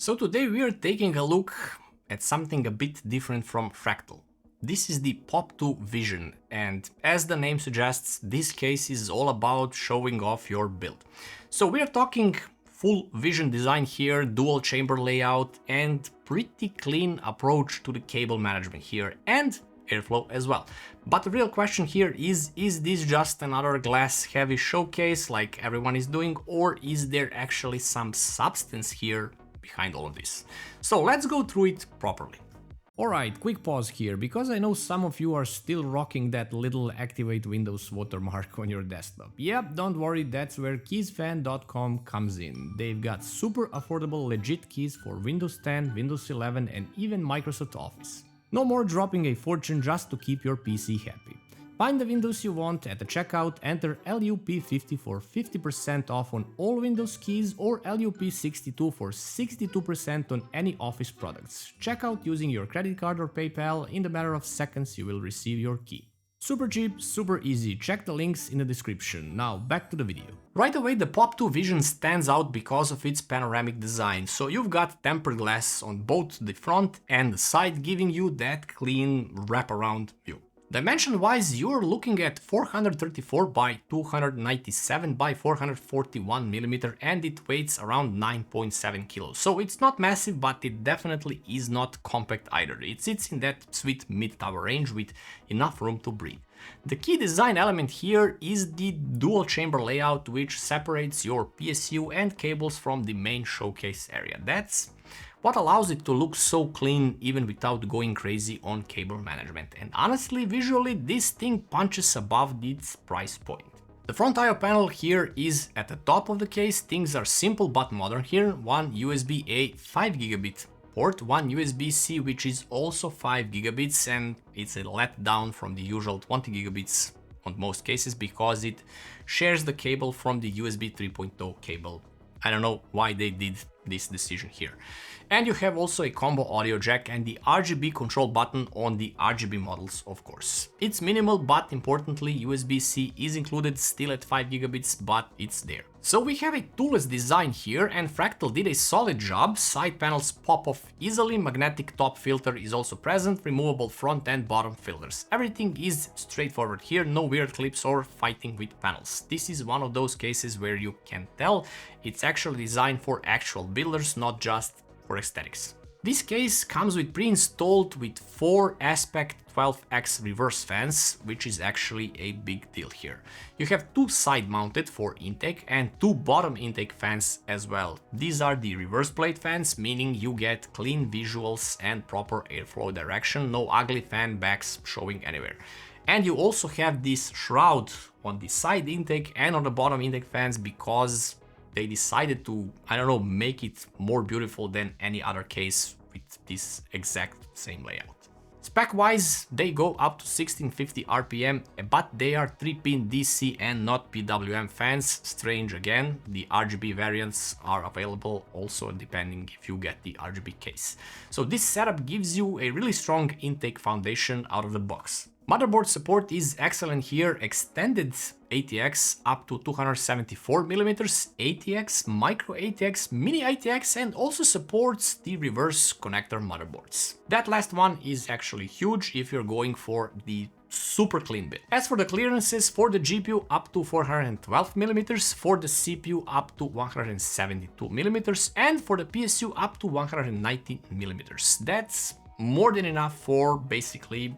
So today we are taking a look at something a bit different from Fractal. This is the Pop 2 Vision, and as the name suggests, this case is all about showing off your build. So we are talking full vision design here, dual chamber layout, and pretty clean approach to the cable management here, and airflow as well. But the real question here is this just another glass heavy showcase like everyone is doing, or is there actually some substance here behind all of this? So let's go through it properly. Alright, quick pause here, because I know some of you are still rocking that little activate Windows watermark on your desktop. Yep, don't worry, that's where keysfan.com comes in. They've got super affordable legit keys for Windows 10, Windows 11 and even Microsoft Office. No more dropping a fortune just to keep your PC happy. Find the Windows you want at the checkout, enter LUP50 for 50% off on all Windows keys or LUP62 for 62% on any Office products. Check out using your credit card or PayPal, in the matter of seconds you will receive your key. Super cheap, super easy, check the links in the description. Now back to the video. Right away the Pop 2 Vision stands out because of its panoramic design, so you've got tempered glass on both the front and the side, giving you that clean wraparound view. Dimension-wise, you're looking at 434 by 297 by 441 mm and it weighs around 9.7 kilos. So it's not massive, but it definitely is not compact either. It sits in that sweet mid-tower range with enough room to breathe. The key design element here is the dual chamber layout, which separates your PSU and cables from the main showcase area. That's what allows it to look so clean even without going crazy on cable management. And honestly, visually, this thing punches above its price point. The front I/O panel here is at the top of the case. Things are simple but modern here. One USB-A 5 gigabit port, one USB-C which is also 5 gigabits, and it's a letdown from the usual 20 gigabits on most cases because it shares the cable from the USB 3.0 cable. I don't know why they did this decision here. And you have also a combo audio jack and the RGB control button on the RGB models, of course. It's minimal, but importantly, USB-C is included, still at 5 gigabits, but it's there. So we have a toolless design here, and Fractal did a solid job. Side panels pop off easily, magnetic top filter is also present, removable front and bottom filters. Everything is straightforward here, no weird clips or fighting with panels. This is one of those cases where you can tell it's actually designed for actual builders, not just for aesthetics. This case comes with pre-installed with 4 aspect 12x reverse fans, which is actually a big deal here. You have 2 side mounted for intake and 2 bottom intake fans as well. These are the reverse blade fans, meaning you get clean visuals and proper airflow direction, no ugly fan backs showing anywhere. And you also have this shroud on the side intake and on the bottom intake fans because they decided to, I don't know, make it more beautiful than any other case with this exact same layout. Spec-wise, they go up to 1650 RPM, but they are 3-pin DC and not PWM fans. Strange again, the RGB variants are available also depending if you get the RGB case. So this setup gives you a really strong intake foundation out of the box. Motherboard support is excellent here, extended ATX up to 274mm, ATX, micro ATX, mini ATX, and also supports the reverse connector motherboards. That last one is actually huge if you're going for the super clean build. As for the clearances, for the GPU up to 412mm, for the CPU up to 172mm, and for the PSU up to 190mm. That's more than enough for basically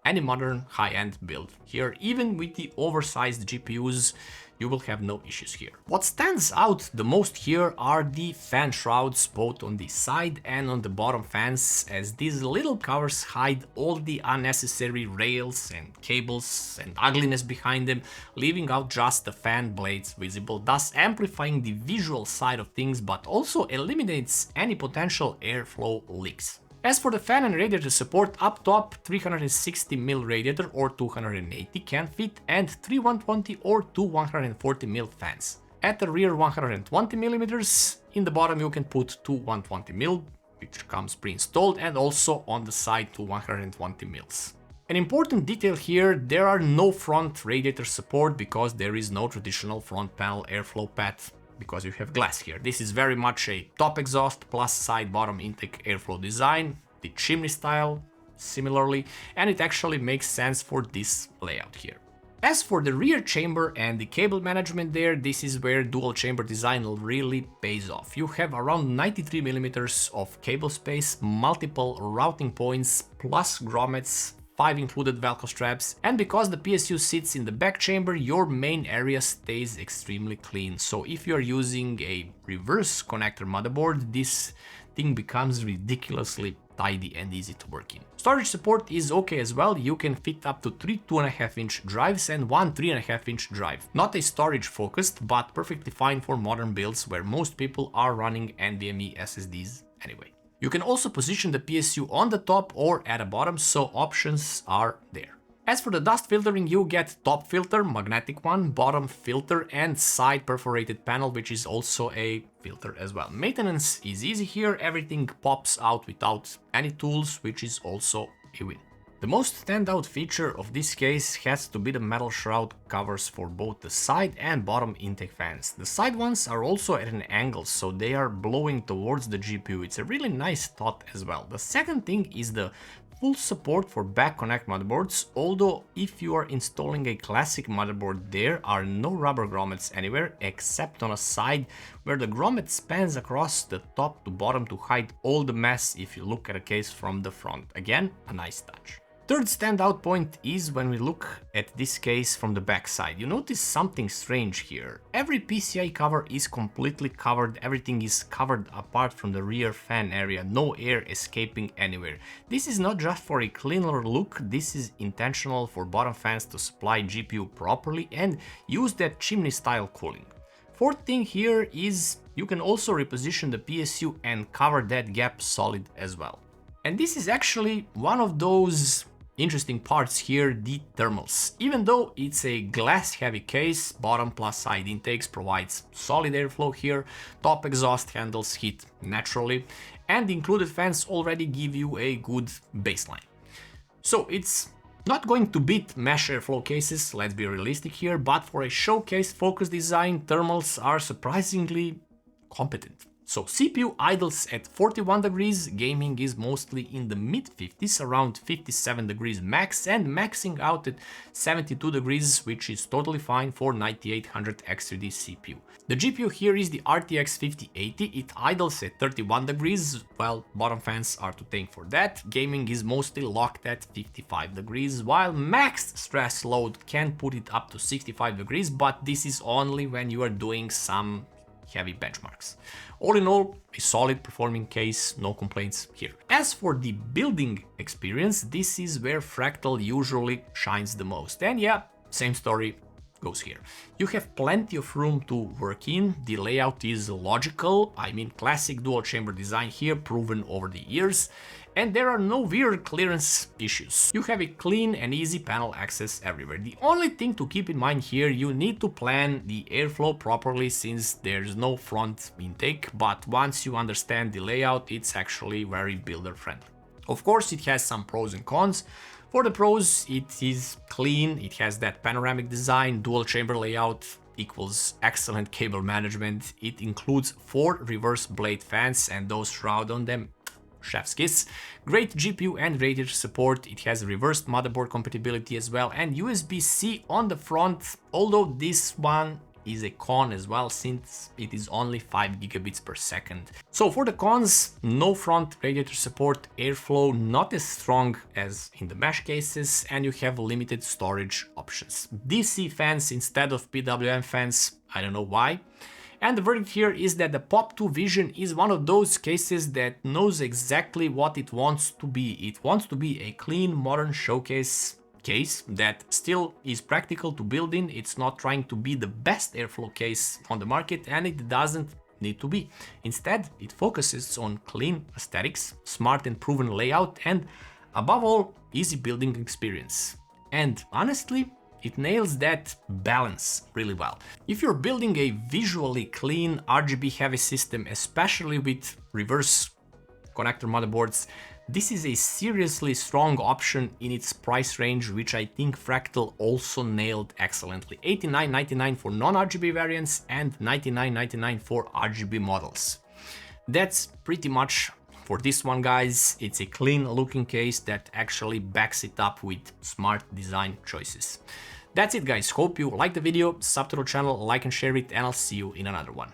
any modern high-end build. Here, even with the oversized GPUs, you will have no issues here. What stands out the most here are the fan shrouds, both on the side and on the bottom fans, as these little covers hide all the unnecessary rails and cables and ugliness behind them, leaving out just the fan blades visible, thus amplifying the visual side of things, but also eliminates any potential airflow leaks. As for the fan and radiator support, up top 360mm radiator or 280 can fit, and 3 120 or 2 140mm fans. At the rear 120mm, in the bottom you can put 2 120mm, which comes pre-installed, and also on the side 2 120mm. An important detail here, there are no front radiator support because there is no traditional front panel airflow path because you have glass here. This is very much a top exhaust plus side bottom intake airflow design, the chimney style similarly, and it actually makes sense for this layout here. As for the rear chamber and the cable management there, this is where dual chamber design really pays off. You have around 93 millimeters of cable space, multiple routing points, plus grommets, 5 included Velcro straps, and because the PSU sits in the back chamber, your main area stays extremely clean. So if you're using a reverse connector motherboard, this thing becomes ridiculously tidy and easy to work in. Storage support is okay as well. You can fit up to 3 2.5-inch drives and 1 3.5-inch drive. Not a storage focused, but perfectly fine for modern builds where most people are running NVMe SSDs anyway. You can also position the PSU on the top or at the bottom, so options are there. As for the dust filtering, you get top filter, magnetic one, bottom filter, and side perforated panel, which is also a filter as well. Maintenance is easy here, everything pops out without any tools, which is also a win. The most standout feature of this case has to be the metal shroud covers for both the side and bottom intake fans. The side ones are also at an angle, so they are blowing towards the GPU. It's a really nice thought as well. The second thing is the full support for back connect motherboards, although if you are installing a classic motherboard, there are no rubber grommets anywhere except on a side where the grommet spans across the top to bottom to hide all the mess if you look at a case from the front. Again, a nice touch. Third standout point is when we look at this case from the back side. You notice something strange here. Every PCI cover is completely covered, everything is covered apart from the rear fan area, no air escaping anywhere. This is not just for a cleaner look, this is intentional for bottom fans to supply GPU properly and use that chimney style cooling. Fourth thing here is you can also reposition the PSU and cover that gap solid as well. And this is actually one of those interesting parts here, the thermals. Even though it's a glass heavy case, bottom plus side intakes provides solid airflow here, top exhaust handles heat naturally, and the included fans already give you a good baseline. So it's not going to beat mesh airflow cases, let's be realistic here, but for a showcase focused design, thermals are surprisingly competent. So CPU idles at 41 degrees, gaming is mostly in the mid-50s, around 57 degrees max, and maxing out at 72 degrees, which is totally fine for 9800 X3D CPU. The GPU here is the RTX 5080, it idles at 31 degrees, well, bottom fans are to thank for that. Gaming is mostly locked at 55 degrees, while max stress load can put it up to 65 degrees, but this is only when you are doing some heavy benchmarks. All in all, a solid performing case, no complaints here. As for the building experience, this is where Fractal usually shines the most. And yeah, same story goes here. You have plenty of room to work in, the layout is logical, I mean classic dual chamber design here, proven over the years, and there are no weird clearance issues. You have a clean and easy panel access everywhere. The only thing to keep in mind here, you need to plan the airflow properly since there's no front intake, but once you understand the layout, it's actually very builder friendly. Of course, it has some pros and cons. For the pros, it is clean, it has that panoramic design, dual chamber layout equals excellent cable management. It includes 4 reverse blade fans and those shroud on them, chef's kiss. Great GPU and radiator support, it has reversed motherboard compatibility as well, and USB-C on the front, although this one is a con as well since it is only 5 gigabits per second. So for the cons, no front radiator support, airflow not as strong as in the mesh cases, and you have limited storage options. DC fans instead of PWM fans, I don't know why. And the verdict here is that the Pop 2 Vision is one of those cases that knows exactly what it wants to be. It wants to be a clean, modern showcase case that still is practical to build in. It's not trying to be the best airflow case on the market, and it doesn't need to be. Instead, it focuses on clean aesthetics, smart and proven layout, and above all, easy building experience. And honestly, it nails that balance really well. If you're building a visually clean RGB heavy system, especially with reverse connector motherboards, This is a seriously strong option in its price range, which I think Fractal also nailed excellently. $89.99 for non-RGB variants and $99.99 for RGB models. That's pretty much for this one, guys. It's a clean looking case that actually backs it up with smart design choices. That's it, guys. Hope you liked the video. Sub to the channel, like and share it, and I'll see you in another one.